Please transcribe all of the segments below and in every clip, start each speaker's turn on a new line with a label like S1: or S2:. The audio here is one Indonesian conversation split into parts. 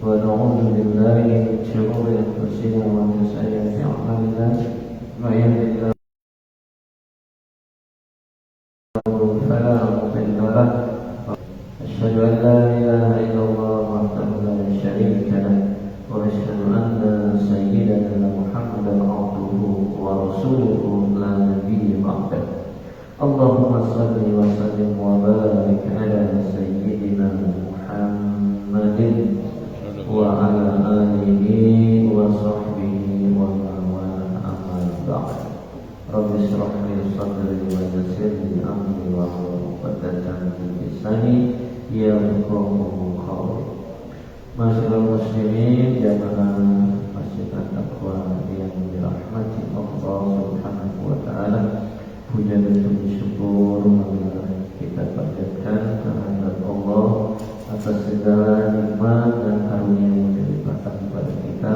S1: ونعوذ بالله من شرور أنفسنا ومن سيئات أعمالنا من يهده الله فلا مضل له أشهد أن لا إله إلا الله وحده لا شريك له وأشهد أن سيدنا محمدا عبده ورسوله لا نبي بعده اللهم صل وسلم وبارك على سيدنا محمد وعلى آله وصحبه ومن والاه أما بعد رب اشرح لي صدري ويسر لي أمري واحلل عقدة من لساني yafqahu qawli. Masyaallah muslimin jamaah Masjid At-Taqwa yang dirahmati Allah Subhanahu wa taala. Puja dan syukur marilah kita panjatkan kehadirat Allah atas segala nikmat dan karunia yang dilimpahkan kepada kita.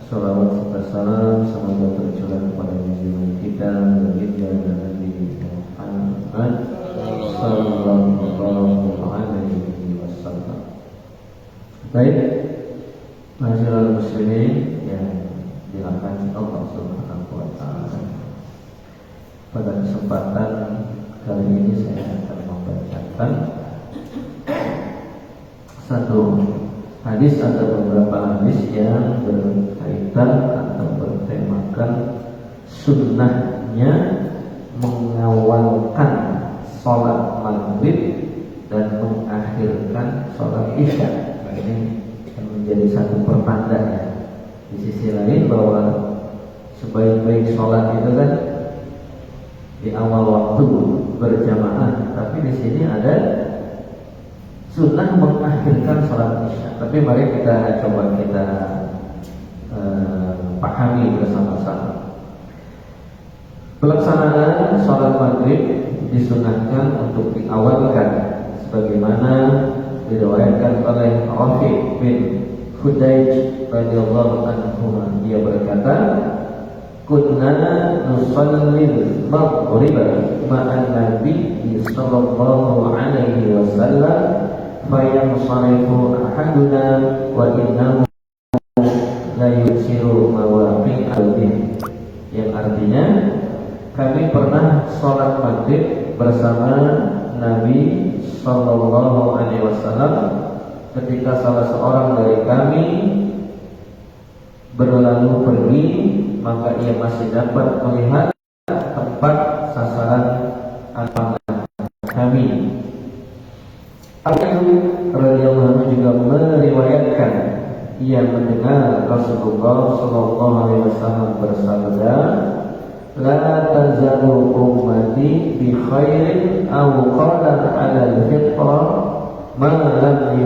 S1: Salawat serta salam semoga tercurah kepada junjungan kita baginda Nabi Muhammad sallallahu alaihi wasallam. Baik, masyaallah muslimin yang dirahmati Allah Subhanahu wa taala. Pada kesempatan kali ini saya akan membacakan satu hadis atau beberapa hadis yang berkaitan atau bertemakan sunnahnya mengawalkan sholat maghrib dan mengakhirkan sholat isya. Nah, ini menjadi satu pertanda ya. Di sisi lain bahwa sebaik-baik sholat itu kan di awal waktu berjamaah, tapi di sini ada sunnah mengakhirkan sholat isya. Tapi mari kita coba pahami bersama-sama. Pelaksanaan sholat maghrib disunahkan untuk diawalkan sebagaimana diriwayatkan oleh Rafi bin Khudayj radhiyallahu anhu. Dia berkata, kunna nusallil maghrib ma'an nabi sallallahu alaihi wasallam fayansarifu ahaduna wa innahu la yusiru mawaqi'al din. Yang artinya kami pernah sholat maghrib bersama Nabi sallallahu alaihi wasallam ketika salah seorang dari kami berlalu pergi, maka ia masih dapat melihat tempat sasaran amanah kami. Abu radhiyallahu anhu juga meriwayatkan ia mendengar Rasulullah sallallahu alaihi wasallam bersabda, la tazalu ummati bi khairin aw qala 'ala al-fitra ma lam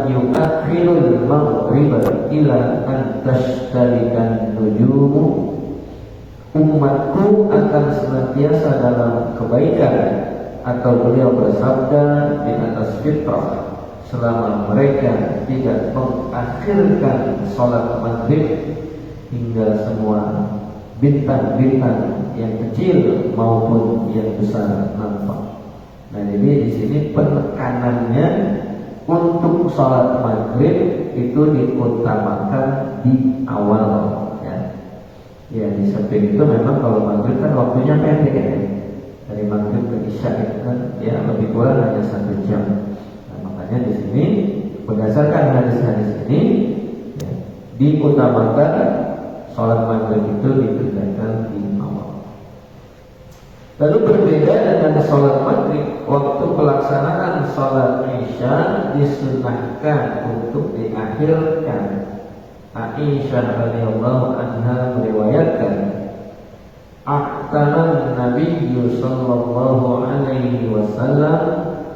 S1: yu'akhiru al-maghrib ila an tashtarikan nujumu. Umatku akan senantiasa dalam kebaikan, atau beliau bersabda, di atas fitrah selama mereka tidak mengakhirkan sholat maghrib hingga semua bintang-bintang yang kecil maupun yang besar nampak. Nah, jadi di sini penekanannya untuk sholat maghrib itu diutamakan di awal ya. Ya, di samping itu memang kalau maghrib kan waktunya pendek ya. Dari maghrib ke isya itu kan ya lebih kurang hanya 1 jam. Nah, makanya di sini berdasarkan hadis-hadis ini ya, diutamakan sholat maghrib itu dikerjakan di awal. Lalu berbeda dengan sholat maghrib, waktu pelaksanaan sholat isya disunahkan untuk diakhirkan. Aisyah radhiyallahu anha meriwayatkan, ahtaman Nabi sallallahu alaihi wasallam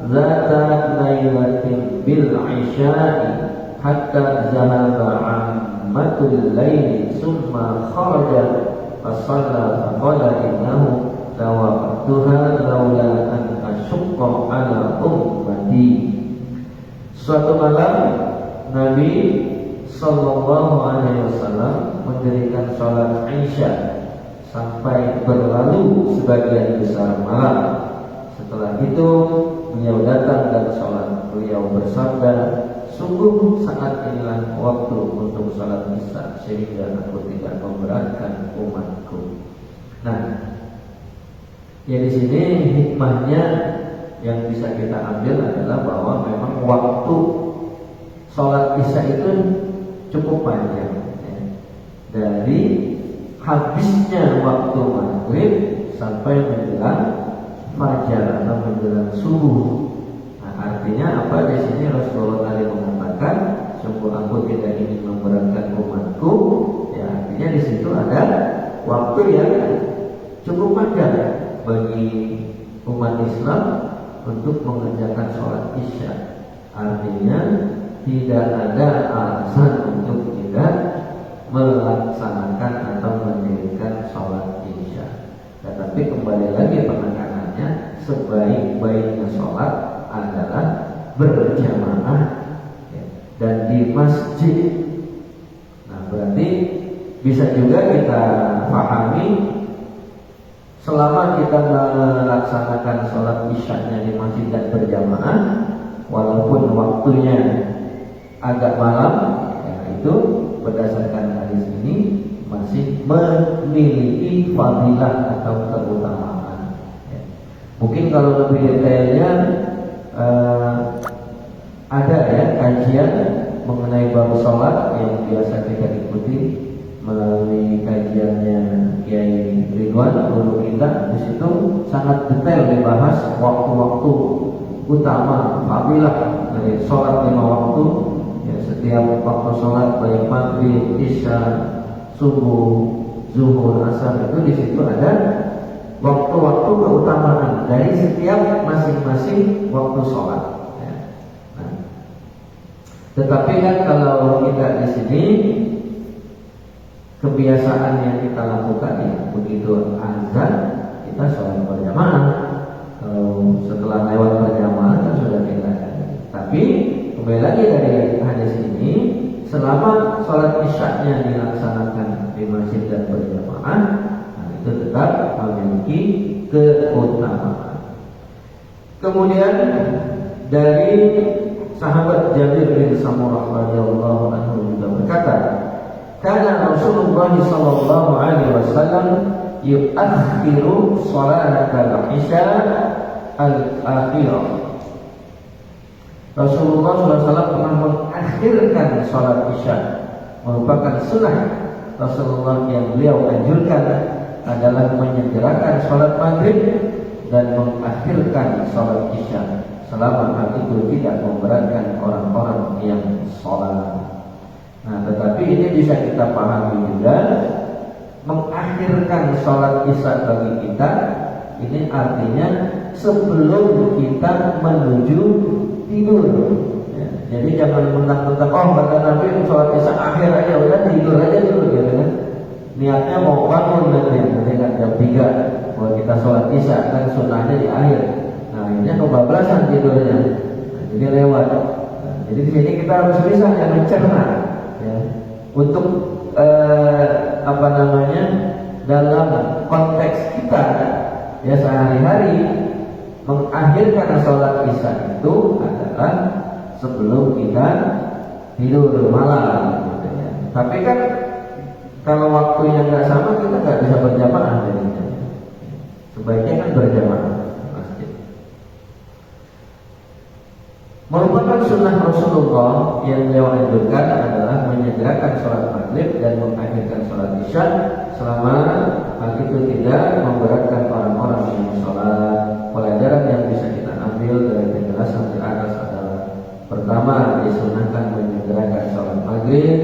S1: zata lailatin bil isya'i hatta zahaba ammatul laili summa kharaja fasalla faqala innahu lawaqtuha laula an asyqa ala ummati. Suatu malam Nabi sallallahu alaihi wasallam mendirikan sholat isya sampai berlalu sebagian besar malam. Setelah itu beliau datang dalam sholat beliau bersabda, sungguh saat inilah waktu untuk sholat isya sehingga aku tidak memberatkan umatku. Nah, ya di sini hikmahnya yang bisa kita ambil adalah bahwa memang waktu sholat isya itu cukup panjang, ya. Dari habisnya waktu maghrib sampai menjelang fajar atau menjelang subuh. Nah, artinya apa? Di sini Rasulullah tadi mengatakan, sungguh aku tidak ingin memberatkan umatku. Ya, artinya di situ ada waktu yang cukup panjang bagi umat Islam untuk mengerjakan sholat isya. Artinya tidak ada alasan untuk tidak melaksanakan atau mendirikan sholat isya. Tetapi kembali lagi penekanannya, sebaik-baiknya sholat adalah berjamaah, ya, dan di masjid. Nah, berarti bisa juga kita pahami, selama kita melaksanakan sholat isya-nya di masjid dan berjamaah, walaupun waktunya agak malam, ya, itu berdasarkan hadis ini masih memiliki fadilah atau keutamaan, ya. Mungkin kalau lebih detailnya ada ya kajian mengenai bab sholat yang biasa kita ikuti melalui kajiannya Kiai Ridwan guru kita. Di situ sangat detail dibahas waktu-waktu utama fadilah dari sholat 5 waktu, ya, setiap waktu sholat baik maghrib, isya, subuh, zuhur, asar, itu di situ ada waktu-waktu keutamaan dari setiap masing-masing waktu sholat, ya. Nah, tetapi kan kalau kita di sini kebiasaan yang kita lakukan, ya, begitu azan kita sholat berjamaah. Kalau setelah lewat berjamaah kan sudah tidak. Tapi kembali lagi dari hadis ini, selama sholat isya-nya dilaksanakan di masjid dan berjamaah, nah, itu tetap memiliki keutamaan. Kemudian dari sahabat Jabir bin Samurah radhiyallahu anhu juga berkata, karena Rasulullah sallallahu alaihi wasallam yuakhiru sholatal isya al-akhirah. Rasulullah SAW pernah mengakhirkan sholat isya, merupakan sunnah Rasulullah yang beliau anjurkan adalah menyegerakan sholat maghrib dan mengakhirkan sholat isya selama hal itu tidak memberatkan orang-orang yang sholat. Nah, tetapi ini bisa kita pahami juga, mengakhirkan sholat isya bagi kita ini artinya sebelum kita menuju tidur, ya. Jadi jangan mentang-mentang kata Nabi sholat isya akhir aja, udah tidur aja dulu, gitu kan. Niatnya mau bangun nanti kan jam 3 kalau kita sholat isya, kan sunnahnya di akhir. Nah, ini kebablasan tidurnya, nah, jadi lewat. Nah, jadi di sini kita harus bisa mencerna, ya, untuk dalam konteks kita, ya, sehari-hari mengakhirkan sholat isya itu adalah sebelum kita tidur malam, gitu, ya. Tapi kan kalau waktunya nggak sama, kita nggak bisa berjamaah, jadinya. Sebaiknya kan berjamaah masjid. Merupakan sunnah Rasulullah yang beliau anjurkan adalah menyegerakan sholat maghrib dan mengakhirkan sholat isya selama hal itu tidak memberatkan orang-orang yang sholat. Pelajaran yang bisa kita ambil dari penjelasan di atas adalah: pertama, disunahkan menyegerakan sholat maghrib.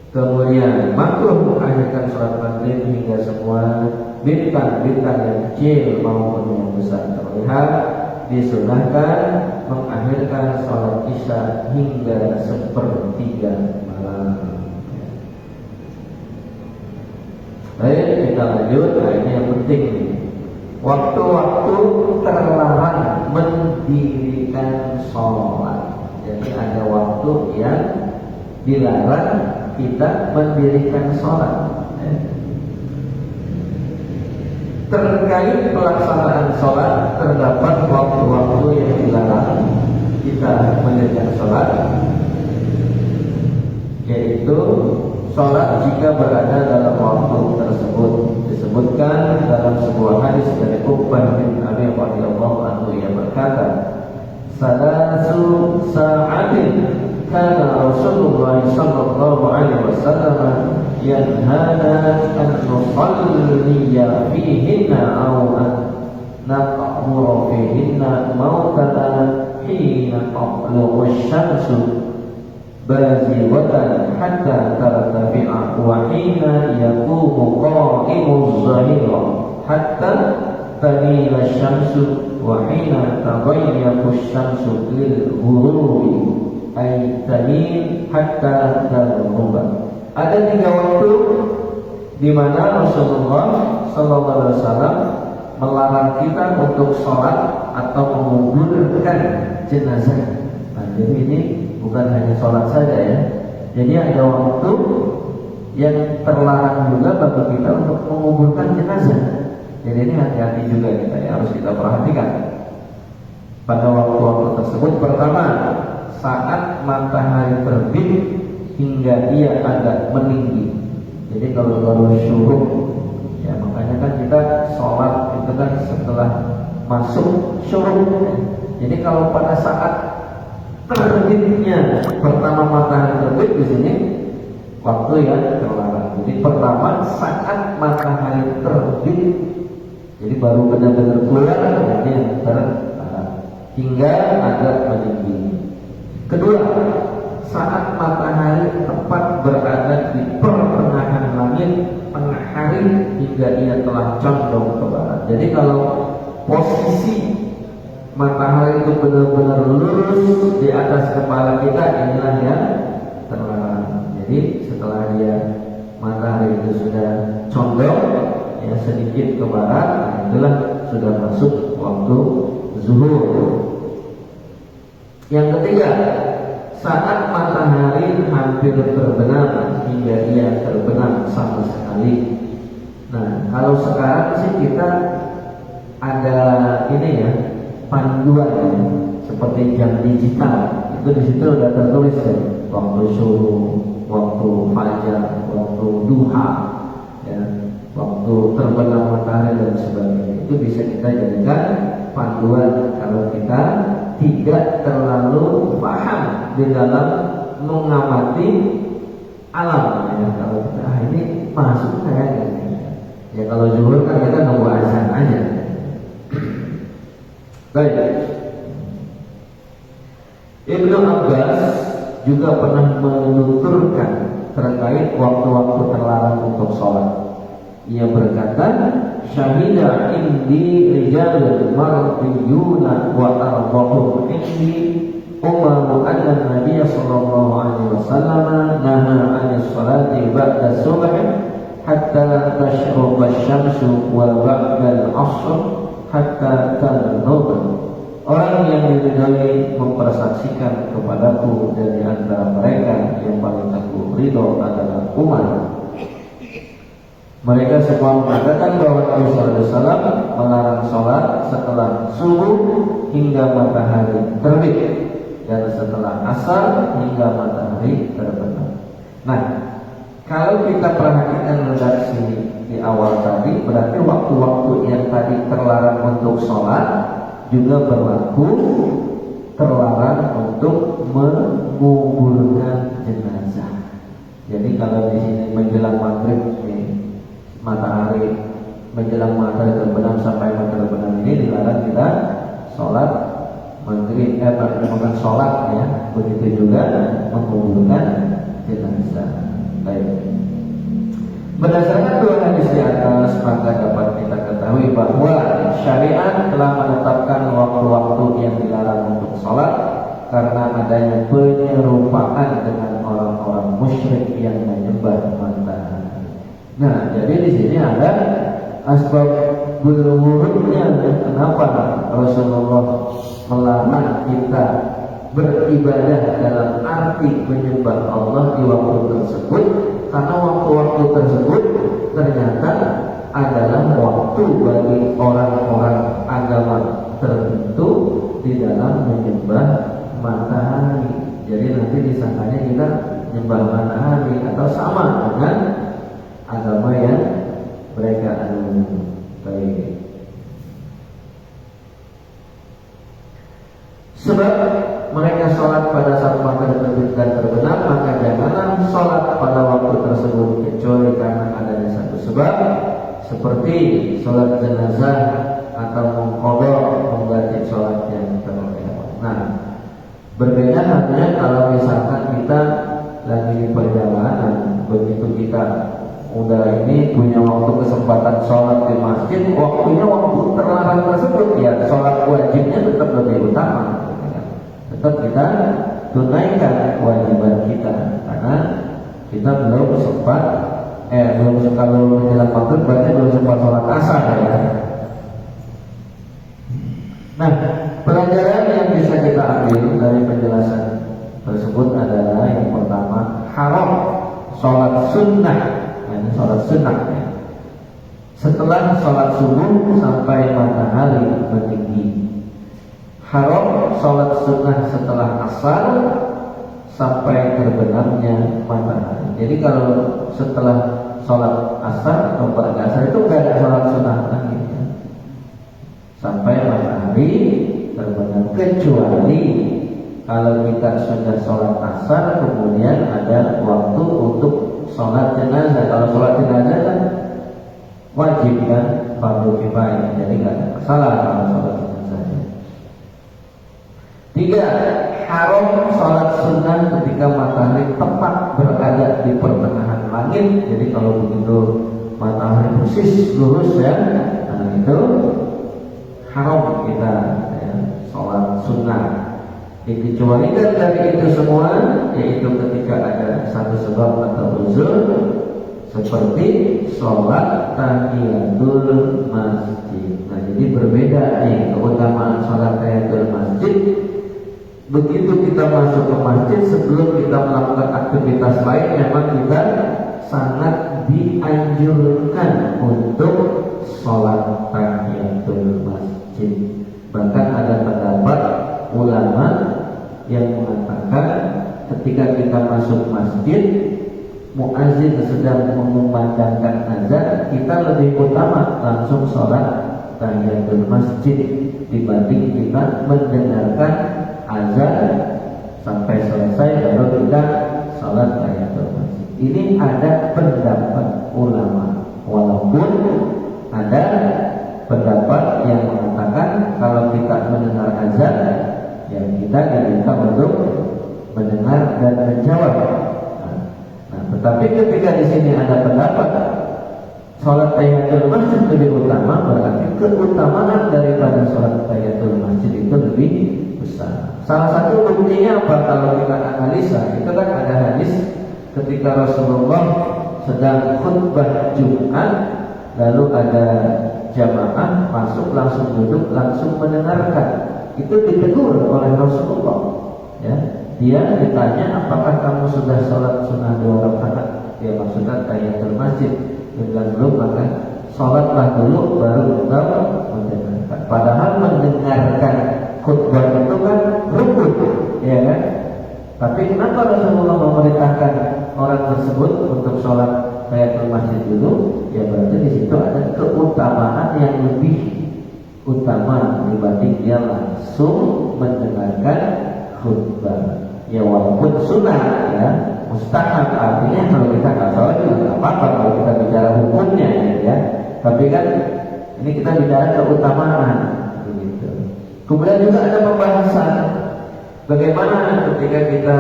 S1: Kemudian makruh mengakhirkan sholat maghrib hingga semua bintang-bintang yang kecil maupun yang besar terlihat. Disunahkan mengakhirkan sholat isya hingga 1/3 malam. Baik, kita lanjut. Nah, ini yang penting nih. Waktu-waktu terlarang mendirikan sholat. Jadi ada waktu yang dilarang kita mendirikan sholat. Terkait pelaksanaan sholat terdapat waktu-waktu yang dilarang kita mendirikan sholat, yaitu sholat jika berada dalam waktu tersebut. Disebutkan dalam sebuah hadis dari Uqbah bin Abi radhiyallahu anhu yang berkata, "Salasu sa'atin kana Rasulullah sallallahu alaihi wasallam yanhana an nusalliya fihinna aw an naqbura fihinna mautana hina taqlu asy-syamsu bazighatan hatta tartafi'a wa hina yaqumu qa'imuz zahira hatta tamila asy-syamsu wa hina taghayyara asy-syamsu lil ghurubi ay tamil hatta taghuruba." Ada 3 waktu di mana Rasulullah sallallahu alaihi wasallam melarang kita untuk sholat atau menguburkan jenazah. Nah, jadi ini bukan hanya sholat saja ya. Jadi ada waktu yang terlarang juga bagi kita untuk menguburkan jenazah. Jadi ini hati-hati juga kita ya, harus kita perhatikan. Pada waktu-waktu tersebut, pertama, saat matahari terbit hingga ia agak meninggi. Jadi kalau baru syuruk, ya makanya kan kita sholat itu kan setelah masuk syuruk. Jadi kalau pada saat terbitnya pertama matahari terbit, di sini waktu yang terlarang. Jadi pertama saat matahari terbit, jadi baru benar-benar keluar, jadi yang terlarang hingga agak meninggi. Kedua, saat matahari tepat berada di pertengahan langit tengah hari hingga ia telah condong ke barat. Jadi kalau posisi matahari itu benar-benar lurus di atas kepala kita, inilah yang terlarang. Jadi setelah dia matahari itu sudah condong ya sedikit ke barat, nah itulah sudah masuk waktu zuhur. Yang ketiga, saat matahari hampir terbenam hingga ia terbenam sama sekali. Nah, kalau sekarang sih kita ada ini ya, panduan ya, seperti jam digital. Itu di situ udah tertulis ya, waktu syuruk, waktu fajar, waktu duha, ya, waktu terbenam matahari dan sebagainya. Itu bisa kita jadikan panduan kalau kita tidak terlalu paham di dalam mengamati alam ya. Kalau kita ini masuk kayak ya, kalau zuhur kan kita nunggu azan aja. Baik. Ibnu Abbas juga pernah menuturkan terkait waktu-waktu terlarang untuk sholat. Ia berkata, "Syahida indi rijalun mardiyuna wa arba'un indi umaru anna Nabiya sallallahu alaihi wasallam naha 'anis salati ba'da subh hatta tashruqa asy-syamsu wa ba'da al-'ashr hatta tanhub." Orang yang diridhoi mempersaksikan kepadaku dari antara mereka yang paling aku ridho adalah Umar. Mereka semua mengatakan bahwa Nabi SAW melarang sholat setelah subuh hingga matahari terbit dan setelah asar hingga matahari terbenam. Nah, kalau kita perhatikan redaksi di awal tadi, berarti waktu-waktu yang tadi terlarang untuk sholat juga berlaku terlarang untuk menguburkan jenazah. Jadi kalau di sini menjelang maghrib matahari menjelang matahari terbenam sampai matahari terbenam ini dilarang kita sholat maghrib, bukan sholat ya, begitu juga menguburkan jenazah. Baik. Berdasarkan 2 hadis di atas, maka dapat kita ketahui bahwa syariat telah menetapkan waktu-waktu yang dilarang untuk sholat karena adanya penyerupaan dengan orang-orang musyrik yang menyembah matahari. Nah, jadi di sini ada asbab wurudnya kenapa Rasulullah melarang kita beribadah dalam arti menyembah Allah di waktu tersebut, karena waktu-waktu tersebut ternyata adalah waktu bagi orang-orang agama tertentu di dalam menyembah matahari. Jadi nanti disangkanya kita nyembah matahari atau sama dengan agama yang mereka anut. Baik. Sebab mereka sholat pada saat matahari terbit dan terbenam, maka janganlah sholat pada waktu tersebut kecuali karena adanya satu sebab, seperti sholat jenazah atau mengqadha, mengganti sholat yang terlewat. Nah, berbeda halnya kalau misalkan kita lagi di perjalanan, begitu kita udah ini punya waktu kesempatan sholat di masjid, waktunya waktu terlarang tersebut, ya sholat wajibnya tetap lebih utama. Tetap kita tunaikan kewajiban kita karena kita belum sempat kalau menjelang maghrib berarti belum sempat sholat asar ya. Nah, pelajaran yang bisa kita ambil dari penjelasan tersebut adalah yang pertama, haram sholat sunnah, ini sholat sunnah ya, setelah sholat subuh sampai matahari meninggi. Haram sholat sunnah setelah asar sampai terbenamnya matahari. Jadi kalau setelah sholat asar atau pada asar itu nggak ada sholat sunnah lagi ya, sampai matahari terbenam, kecuali kalau kita sudah sholat asar kemudian ada waktu untuk sholat jenazah. Kalau sholat jenazah kan wajib kan, fardu kifayah, jadi nggak ada masalah kalau sholat jenazah. 3. Haram sholat sunnah ketika matahari tepat berada di pertengahan langit. Jadi kalau begitu matahari persis lurus ya, nah itu haram kita ya, sholat sunnah. Dikecualikan dari itu semua, yaitu ketika ada satu sebab atau uzur, seperti sholat tahiyatul masjid. Nah, jadi berbeda nih keutamaan sholat tahiyatul masjid. Begitu kita masuk ke masjid, sebelum kita melakukan aktivitas lain, memang kita sangat dianjurkan untuk sholat tahiyatul masjid. Bahkan ada pendapat ulama yang mengatakan ketika kita masuk masjid, muazzin sedang mengumandangkan azan, kita lebih utama langsung sholat tahiyatul masjid dibanding kita mendengarkan azan sampai selesai baru kita sholat tahiyatul masjid. Ini ada pendapat ulama, walaupun ada pendapat yang mengatakan kalau kita mendengar azan, ya kita diminta untuk mendengar dan menjawab. Nah, tetapi ketika di sini ada pendapat sholat tahiyatul masjid lebih utama, berarti keutamaan daripada sholat tahiyatul masjid itu lebih besar. Salah satu buktinya apa? Kalau kita analisa, itu kan ada hadis ketika Rasulullah sedang khutbah Jumat, lalu ada jamaah masuk, langsung duduk, langsung mendengarkan. Itu ditegur oleh Rasulullah. Ya, dia ditanya, apakah kamu sudah sholat sunnah 2 rakaat? Dia maksudnya tahiyatul masjid. Dia bilang belum, maka sholatlah dulu baru engkau mendengarkan. Padahal mendengarkan khutbah itu kan rukun, ya kan? Tapi kenapa Rasulullah memerintahkan orang tersebut untuk sholat tahiyatul masjid dulu? Ya berarti di situ ada keutamaan yang lebih utama dibanding dia langsung mendengarkan khutbah. Ya walaupun sunnah ya, mustahab, artinya kalau kita nggak sholat juga nggak apa-apa kalau kita bicara hukumnya ya. Tapi kan ini kita bicara keutamaan. Kemudian juga ada pembahasan bagaimana ketika kita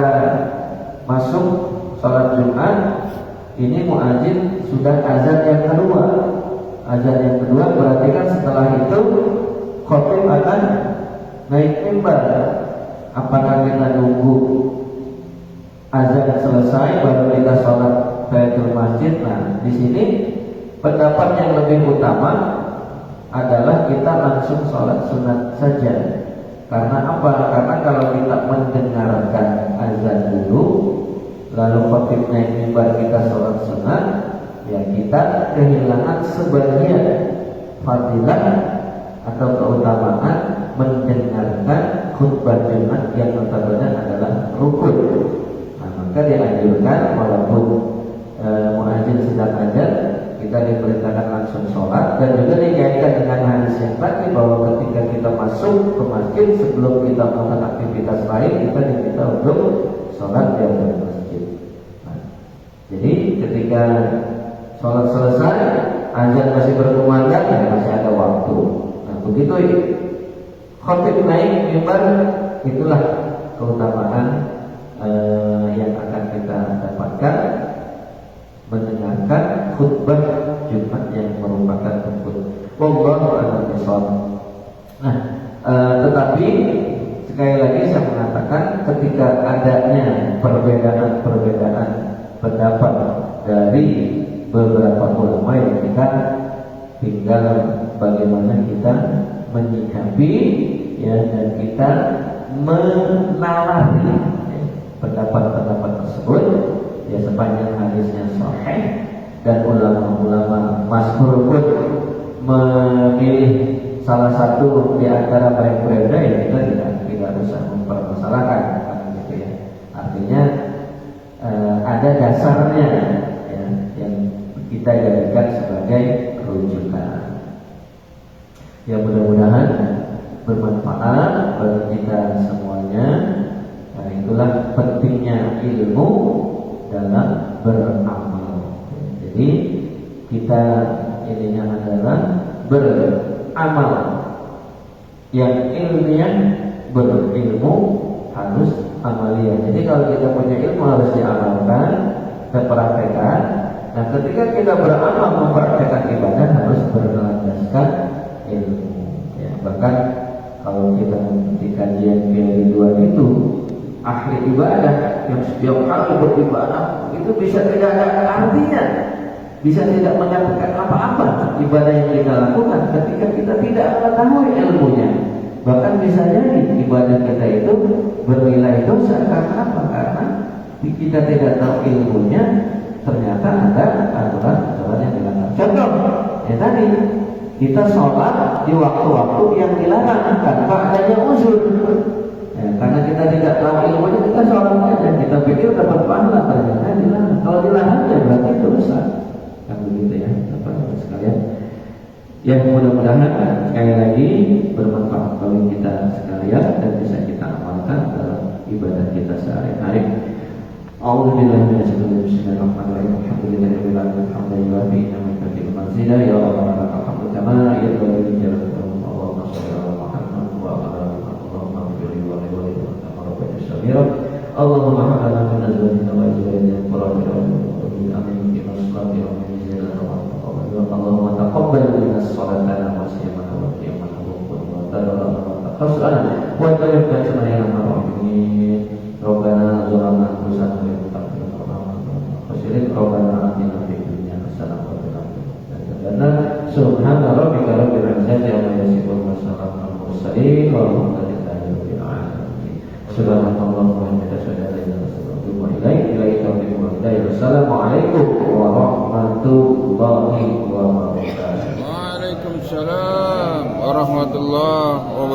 S1: masuk sholat Jumat, ini muadzin sudah azan yang kedua. Azan yang kedua berarti kan setelah itu khatib akan naik mimbar. Apakah kita nunggu azan selesai baru kita sholat tahiyatul masjid? Nah, di sini pendapat yang lebih utama adalah kita langsung sholat sunat saja. Karena apa? Karena kalau kita mendengarkan azan dulu, lalu khatib naik mimbar kita sholat sunat, ya kita kehilangan sebagian fadilah atau keutamaan mendengarkan khutbah Jumat yang notabene adalah rukun. Nah, maka dianjurkan walaupun muadzin sedang azan, kita diperintahkan langsung sholat, dan juga dikaitkan dengan hadis yang tadi bahwa ketika kita masuk ke masjid sebelum kita melakukan aktivitas lain, kita diminta untuk sholat di dalam masjid. Nah, jadi ketika sholat selesai, azan masih berkumandang, ya masih ada waktu. Nah, begitu khotib naik mimbar, itulah keutamaan yang akan kita dapatkan, mendengarkan khutbah Jumat yang merupakan rukun. Wallahu a'lam bishawab. Nah, tetapi sekali lagi saya mengatakan ketika adanya perbedaan pendapat dari beberapa ulama, yang kita tinggal bagaimana kita menyikapi, ya, dan kita menalari pendapat-pendapat tersebut. Ya, sepanjang hadisnya sahih dan ulama-ulama masyhur pun memilih salah satu di antara yang berbeda, ya kita tidak usah mempermasalahkan, gitu ya. Artinya ada dasarnya, ya, yang kita jadikan sebagai rujukan. Ya, mudah-mudahan bermanfaat bagi kita semuanya. Nah, itulah pentingnya ilmu dalam beramal. Jadi kita ininya adalah beramal yang ilmiah, berilmu harus amaliyah. Jadi kalau kita punya ilmu harus diamalkan, terpraktekkan. Nah, ketika kita beramal mempraktekkan ibadah harus berlandaskan ilmu. Ya, bahkan kalau kita mengikuti kajian kehidupan itu, ahli ibadah yang setiap kali beribadah itu bisa tidak ada artinya, bisa tidak mendapatkan apa-apa ibadah yang kita lakukan ketika kita tidak mengetahui ilmunya. Bahkan bisa jadi ibadah kita itu bernilai dosa. Karena apa? Karena kita tidak tahu ilmunya, ternyata ada aturan-aturan yang dilanggar. Contoh, ya tadi kita sholat di waktu-waktu yang dilarang tanpa adanya uzur. Ya, karena kita tidak tahu ilmunya, kita sholat aja, kita pikir dapat pahala, ternyata dilarang. Kalau dilarang ya berarti dosa. Kan begitu ya, Bapak-Ibu sekalian. Ya, mudah-mudahan sekali lagi bermanfaat bagi kita sekalian dan bisa kita amalkan dalam ibadah kita sehari-hari. A'udzubillahi minasyaitonir rajim. Bismillahirrahmanirrahim. Alhamdulillahirabbil alamin. Hamdan yuwafi ni'matahu wa mazidah. Ya Allah, alhamdu kama yanbaghi li jalalihi. Allahumma shalli ala Muhammad wa ala ali Muhammad. Allahumma ighfir li wa li walidayya wa rabbana sabira. Allahumma hafidhna min azwajina wa azwajina qurrata a'yun. Amin. Bi salati wa Allahumma taqabbal minna salatana wa siyamana wa qiyamana wa tadarrana wa taqassana wa tawaffana sama'ana marhamin. Rabbana zalamna anfusana wa lam taghfir lana wa Rabbana atina fid dunya hasanah wa fil akhirati hasanah. Subhana rabbika rabbil izzati amma yasifun wa salamun alal mursalin walhamdulillahi rabbil alamin. Subhanallah wa bihamdihi wa ilaihi taufiq wa hidayah. Wassalamualaikum warahmatullahi wabarakatuh.
S2: Waalaikumsalam warahmatullahi wabarakatuh.